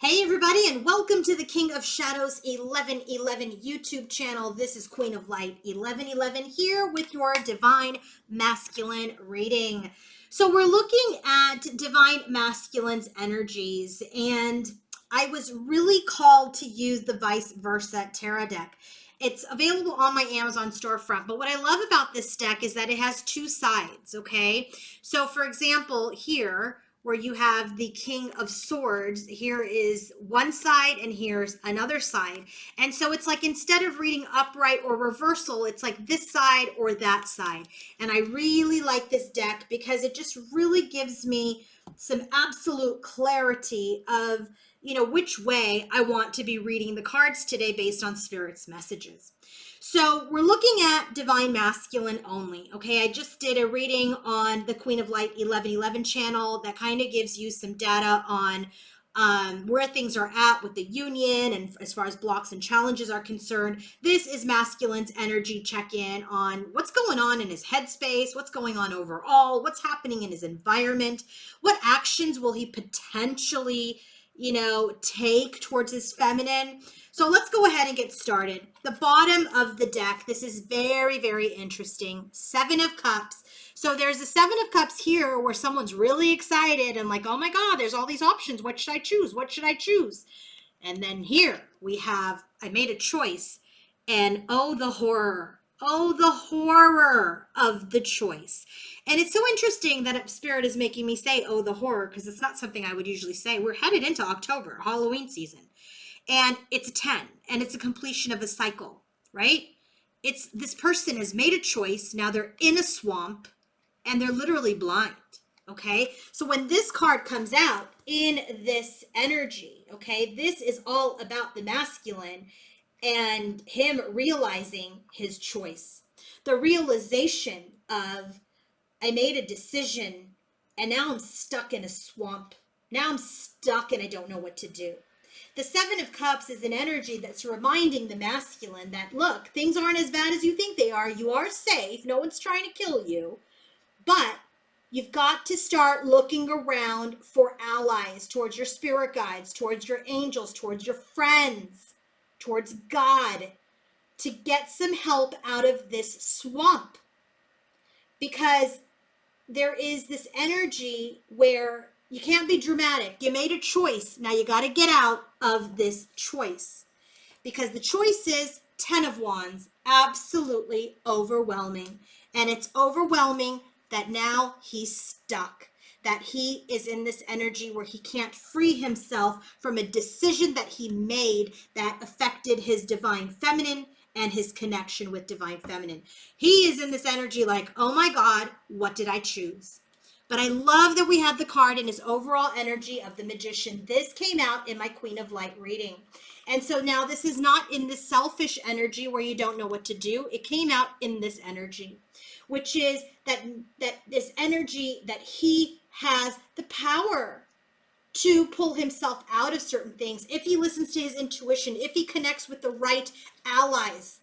Hey everybody, and welcome to the King of Shadows 1111 YouTube channel. This is Queen of Light 1111 here with your Divine Masculine reading. So we're looking at Divine Masculine's energies, and I was really called to use the Vice Versa Tarot deck. It's available on my Amazon storefront, but what I love about this deck is that it has two sides, okay? So for example, here, where you have the King of Swords, here is one side and here's another side. And so it's like instead of reading upright or reversal, it's like this side or that side. And I really like this deck because it just really gives me some absolute clarity of, which way I want to be reading the cards today based on Spirit's messages. So we're looking at Divine Masculine only, okay? I just did a reading on the Queen of Light 1111 channel that kind of gives you some data on where things are at with the union and as far as blocks and challenges are concerned. This is Masculine's energy check-in on what's going on in his headspace, what's going on overall, what's happening in his environment, what actions will he potentially take towards his feminine. So let's go ahead and get started. The bottom of the deck, this is very, very interesting. Seven of Cups. So there's a Seven of Cups here where someone's really excited and like, oh my God, there's all these options. What should I choose? What should I choose? And then here we have, I made a choice. And oh, the horror. Oh, the horror of the choice. And it's so interesting that Spirit is making me say, oh, the horror, because it's not something I would usually say. We're headed into October, Halloween season. And it's a 10, and it's a completion of a cycle, right? It's this person has made a choice. Now they're in a swamp, and they're literally blind, okay? So when this card comes out in this energy, okay, this is all about the masculine and him realizing his choice. The realization of, I made a decision, and now I'm stuck in a swamp. Now I'm stuck, and I don't know what to do. The Seven of Cups is an energy that's reminding the masculine that, look, things aren't as bad as you think they are. You are safe. No one's trying to kill you. But you've got to start looking around for allies, towards your spirit guides, towards your angels, towards your friends, towards God, to get some help out of this swamp. Because there is this energy where you can't be dramatic. You made a choice. Now you got to get out of this choice. Because the choice is 10 of Wands, absolutely overwhelming. And it's overwhelming that now he's stuck. That he is in this energy where he can't free himself from a decision that he made that affected his divine feminine and his connection with divine feminine. He is in this energy like, oh my God, what did I choose? But I love that we have the card in his overall energy of the Magician. This came out in my Queen of Light reading. And so now this is not in the selfish energy where you don't know what to do. It came out in this energy, which is that this energy that he has the power to pull himself out of certain things if he listens to his intuition, if he connects with the right allies.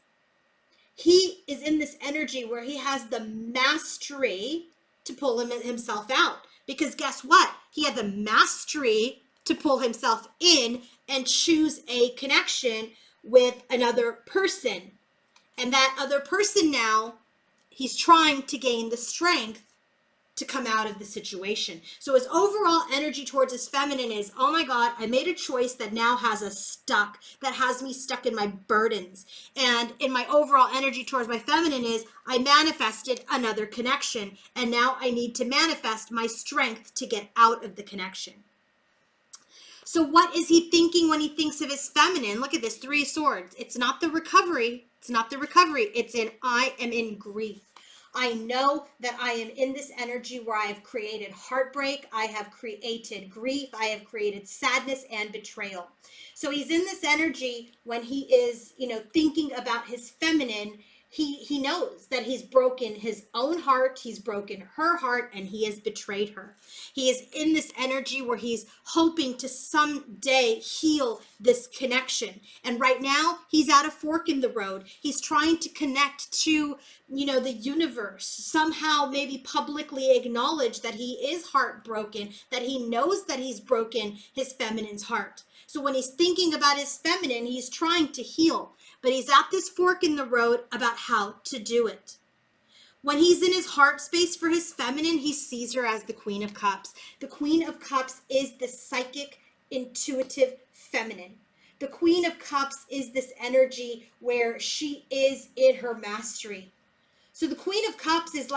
He is in this energy where he has the mastery to pull himself out. Because guess what? He had the mastery to pull himself in and choose a connection with another person. And that other person now, he's trying to gain the strength to come out of the situation. So his overall energy towards his feminine is, oh my God, I made a choice that now has us stuck, that has me stuck in my burdens. And in my overall energy towards my feminine is, I manifested another connection, and now I need to manifest my strength to get out of the connection. So what is he thinking when he thinks of his feminine? Look at this, Three of Swords. It's not the recovery. It's not the recovery. It's in, I am in grief. I know that I am in this energy where I have created heartbreak, I have created grief, I have created sadness and betrayal. So he's in this energy when he is, thinking about his feminine, he knows that he's broken his own heart, he's broken her heart, and he has betrayed her. He is in this energy where he's hoping to someday heal this connection. And right now, he's at a fork in the road. He's trying to connect to, the universe, somehow maybe publicly acknowledge that he is heartbroken, that he knows that he's broken his feminine's heart. So when he's thinking about his feminine, he's trying to heal, but he's at this fork in the road about how to do it. When he's in his heart space for his feminine, he sees her as the Queen of Cups. The Queen of Cups is the psychic, intuitive feminine. The Queen of Cups is this energy where she is in her mastery. So the Queen of Cups is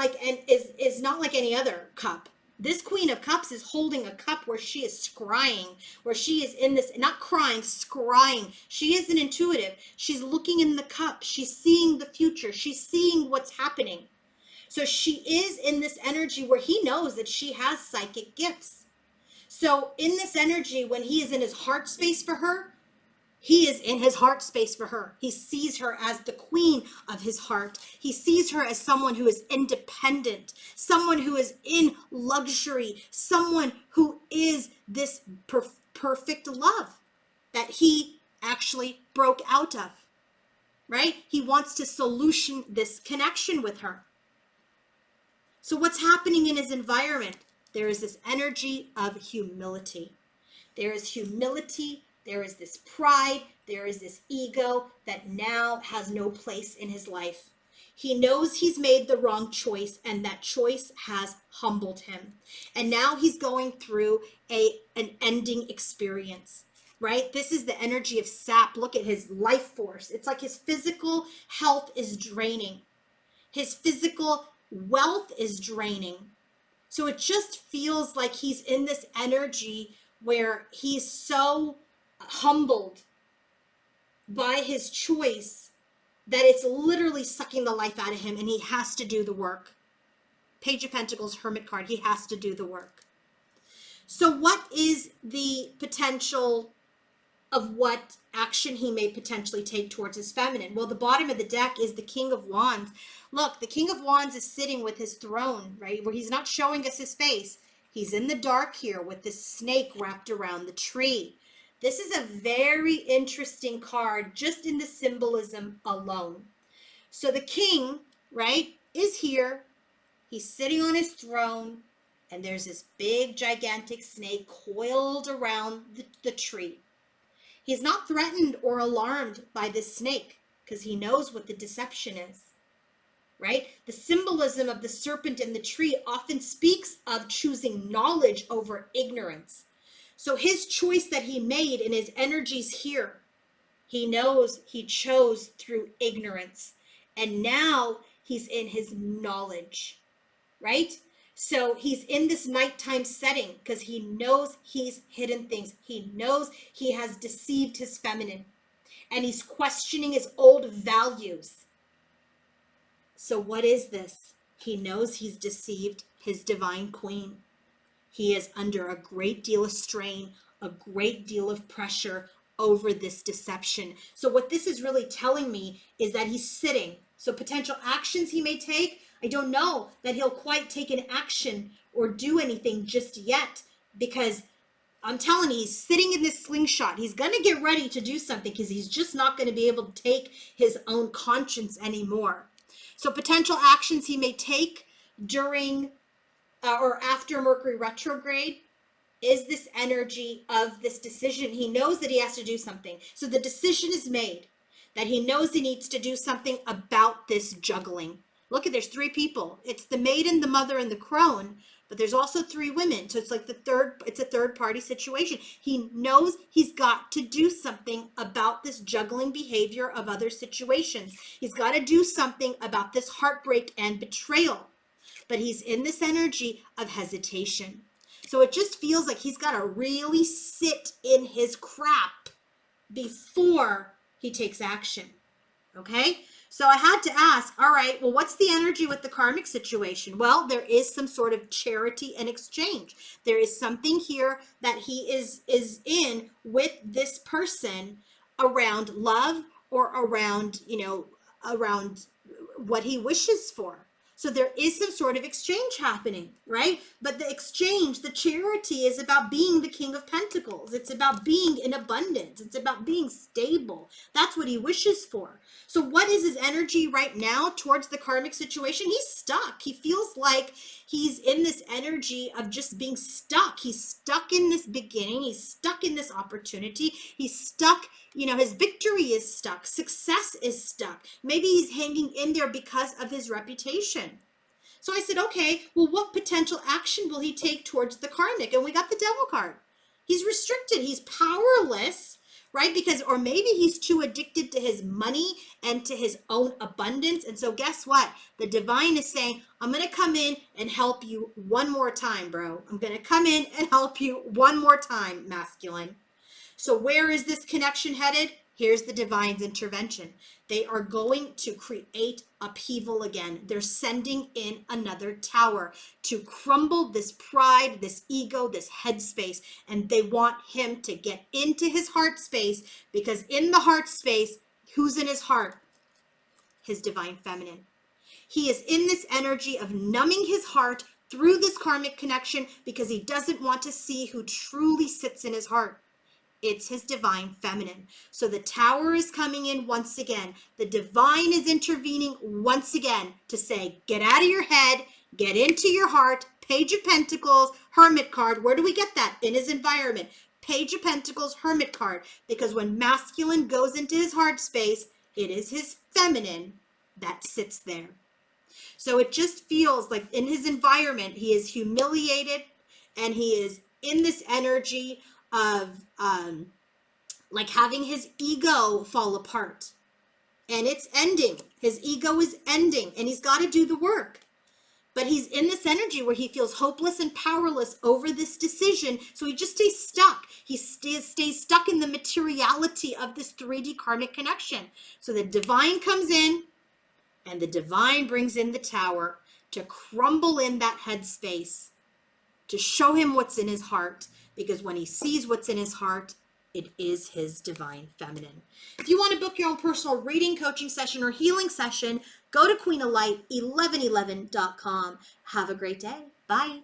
is not like any other cup. This Queen of Cups is holding a cup where she is scrying, where she is in this, not crying, scrying. She is an intuitive. She's looking in the cup. She's seeing the future. She's seeing what's happening. So she is in this energy where he knows that she has psychic gifts. So in this energy, when he is in his heart space for her, he is in his heart space for her. He sees her as the queen of his heart. He sees her as someone who is independent, someone who is in luxury, someone who is this perfect love that he actually broke out of, right? He wants to solution this connection with her. So what's happening in his environment? There is this energy of humility. There is humility. There is this pride, there is this ego that now has no place in his life. He knows he's made the wrong choice, and that choice has humbled him. And now he's going through an ending experience, right? This is the energy of sap. Look at his life force. It's like his physical health is draining. His physical wealth is draining. So it just feels like he's in this energy where he's so humbled by his choice that it's literally sucking the life out of him, and he has to do the work. Page of Pentacles, Hermit card. He has to do the work. So what is the potential of what action he may potentially take towards his feminine? Well, the bottom of the deck is the King of Wands. Look, the King of Wands is sitting with his throne, right? Where he's not showing us his face. He's in the dark here with this snake wrapped around the tree. This is a very interesting card just in the symbolism alone. So the king, right, is here. He's sitting on his throne, and there's this big, gigantic snake coiled around the tree. He's not threatened or alarmed by this snake because he knows what the deception is, right? The symbolism of the serpent and the tree often speaks of choosing knowledge over ignorance. So his choice that he made in his energies here, he knows he chose through ignorance. And now he's in his knowledge, right? So he's in this nighttime setting because he knows he's hidden things. He knows he has deceived his feminine. And he's questioning his old values. So what is this? He knows he's deceived his divine queen. He is under a great deal of strain, a great deal of pressure over this deception. So what this is really telling me is that he's sitting. So potential actions he may take, I don't know that he'll quite take an action or do anything just yet, because I'm telling you, he's sitting in this slingshot. He's going to get ready to do something because he's just not going to be able to take his own conscience anymore. So potential actions he may take during or after Mercury retrograde is this energy of this decision. He knows that he has to do something. So the decision is made that he knows he needs to do something about this juggling. Look at, there's three people. It's the maiden, the mother, and the crone, but there's also three women. So it's like it's a third party situation. He knows he's got to do something about this juggling behavior of other situations. He's got to do something about this heartbreak and betrayal. But he's in this energy of hesitation. So it just feels like he's got to really sit in his crap before he takes action. Okay? So I had to ask, all right, well, what's the energy with the karmic situation? Well, there is some sort of charity and exchange. There is something here that he is in with this person around love or around, around what he wishes for. So there is some sort of exchange happening, right? But the exchange, the charity, is about being the King of Pentacles. It's about being in abundance. It's about being stable. That's what he wishes for. So what is his energy right now towards the karmic situation? He's stuck. He feels like he's in this energy of just being stuck. He's stuck in this beginning. He's stuck in this opportunity. He's stuck. His victory is stuck. Success is stuck. Maybe he's hanging in there because of his reputation. So I said, okay, well, what potential action will he take towards the karmic? And we got the devil card. He's restricted. He's powerless, right? Or maybe he's too addicted to his money and to his own abundance. And so guess what? The divine is saying, I'm going to come in and help you one more time, bro. I'm going to come in and help you one more time, masculine. So where is this connection headed? Here's the divine's intervention. They are going to create upheaval again. They're sending in another tower to crumble this pride, this ego, this headspace. And they want him to get into his heart space, because in the heart space, who's in his heart? His divine feminine. He is in this energy of numbing his heart through this karmic connection because he doesn't want to see who truly sits in his heart. It's his divine feminine. So the tower is coming in once again. The divine is intervening once again to say, get out of your head, get into your heart. Page of Pentacles, Hermit card. Where do we get that? In his environment. Page of Pentacles, Hermit card. Because when masculine goes into his heart space, it is his feminine that sits there. So it just feels like in his environment, he is humiliated and he is in this energy of like having his ego fall apart, and it's ending. His ego is ending and he's got to do the work, but he's in this energy where he feels hopeless and powerless over this decision. So he just stays stuck. He stays stuck in the materiality of this 3D karmic connection. So the divine comes in and the divine brings in the tower to crumble in that headspace, to show him what's in his heart, because when he sees what's in his heart, it is his divine feminine. If you want to book your own personal reading, coaching session, or healing session, go to queenoflight1111.com. Have a great day. Bye.